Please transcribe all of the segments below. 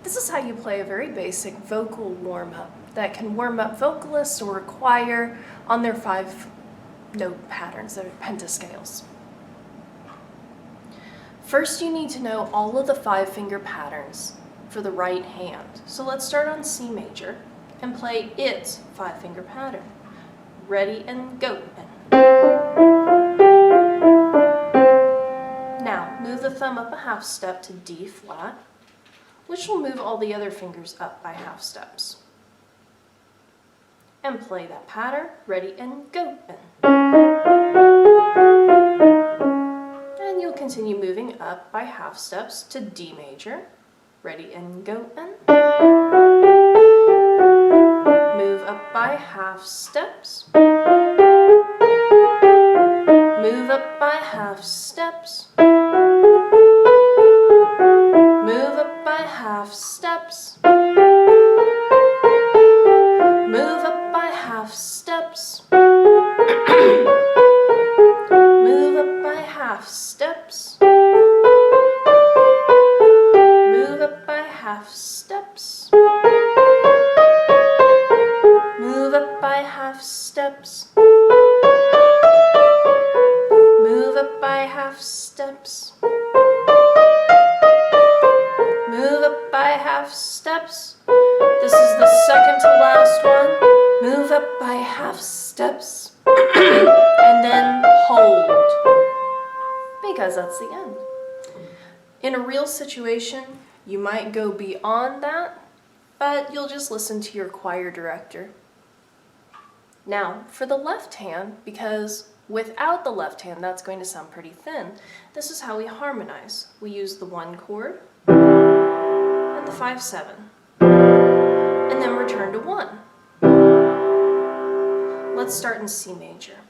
This is how you play a very basic vocal warm-up that can warm up vocalists or a choir on their 5-note patterns, their pentascales. First, you need to know all of the 5-finger patterns for the right hand. So let's start on C major and play its 5-finger pattern. Ready and go. Now, move the thumb up a half step to D flat, which will move all the other fingers up by half steps. And play that pattern. Ready and go. And you'll continue moving up by half steps to D major. Ready and go. Move up by half steps. Move up by half steps. Move up by half steps. Move up by half steps. Move up by half steps. Move up by half steps. Move up by half steps. Move up by half steps. Move up by half steps. This is the second to last one. Move up by half steps. And then hold. Because that's the end. In a real situation, you might go beyond that, but you'll just listen to your choir director. Now, for the left hand, because without the left hand, that's going to sound pretty thin, this is how we harmonize. We use the 1 chord and the 5/7, and then return to 1. Let's start in C major.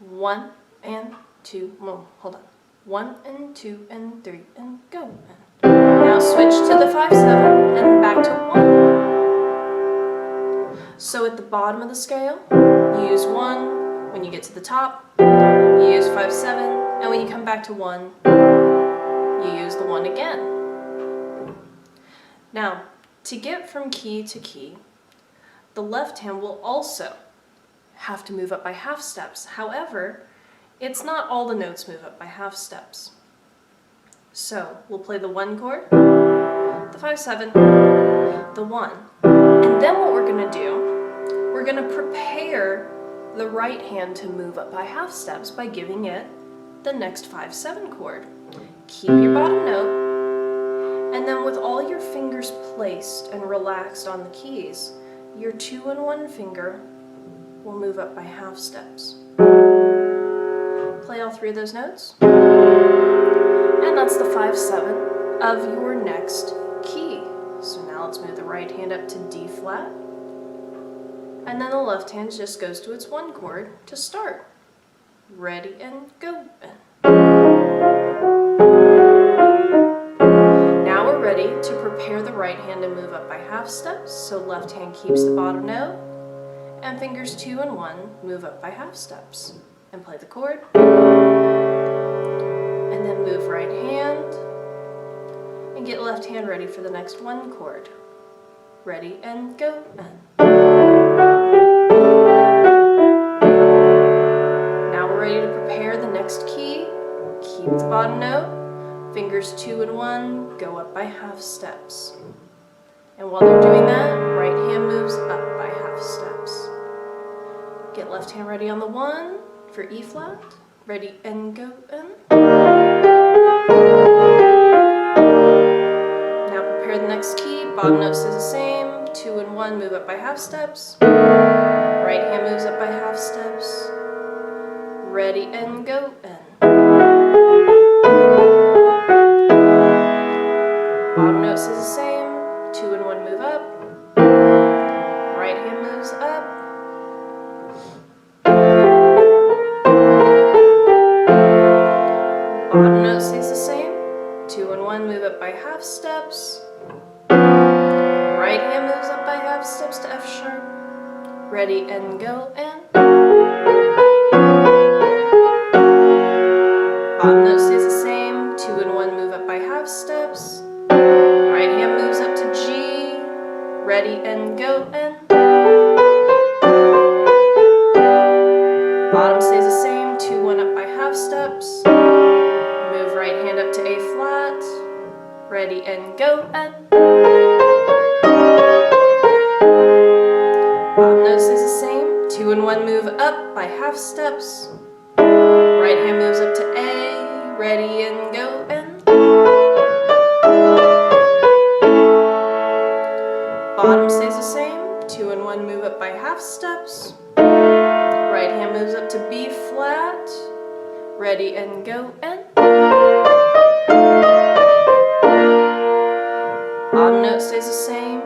1 and 2, hold on. 1 and 2 and 3 and go. Now switch to the 5/7 and back to 1. So at the bottom of the scale, you use 1. When you get to the top, you use 5/7. And when you come back to 1, you use the 1 again. Now, to get from key to key, the left hand will also have to move up by half steps. However, it's not all the notes move up by half steps. So we'll play the 1 chord, the 5/7, the 1. And then what we're going to do, we're going to prepare the right hand to move up by half steps by giving it the next 5/7 chord. Keep your bottom note, and then with all your fingers placed and relaxed on the keys, your 2 and 1 finger will move up by half steps. Play all 3 of those notes, and that's the 5/7 of your next key. So now let's move the right hand up to D flat, and then the left hand just goes to its 1 chord to start. Ready and go. Now we're ready to prepare the right hand to move up by half steps, so left hand keeps the bottom note, and fingers 2 and 1 move up by half steps. And play the chord. And then move right hand, and get left hand ready for the next 1 chord. Ready and go. Key, keep the bottom note, fingers 2 and 1 go up by half steps. And while they're doing that, right hand moves up by half steps. Get left hand ready on the 1 for E flat, ready and go. Now prepare the next key, bottom note stays the same, 2 and 1 move up by half steps, right hand moves up by half steps. Ready and go. Bottom note stays the same, 2 and 1 move up, right hand moves up, bottom note stays the same, 2 and 1 move up by half steps, right hand moves up by half steps to F sharp, ready and go, and bottom note stays the same, 2 and 1 move up by half steps, Right hand moves up to G, ready and go, and bottom stays the same, 2-1 up by half steps. Move right hand up to A flat, ready and go, and bottom note stays the same, 2 and 1 move up by half steps. Right hand moves up to A, ready and go, and bottom stays the same, 2 and 1 move up by half steps. Right hand moves up to B flat, ready and go, and bottom note stays the same,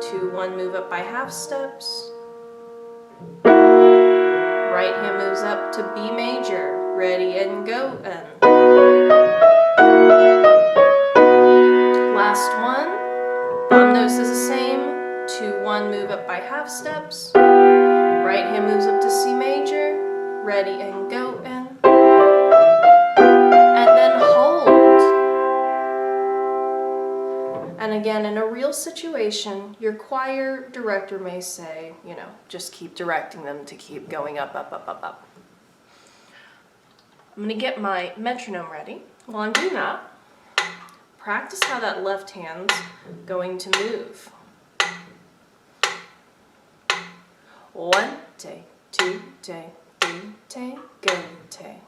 2-1 move up by half steps. Right hand moves up to B major, ready and go, and last one. Bottom note stays the same, 2-1 move up by half steps. Right hand moves up to C major, ready and go, and then hold. And again, in a real situation, your choir director may say, just keep directing them to keep going up, up, up, up, up. I'm going to get my metronome ready. While I'm doing that, practice how that left hand's going to move. 1 take, 2 take, 3 take, go take.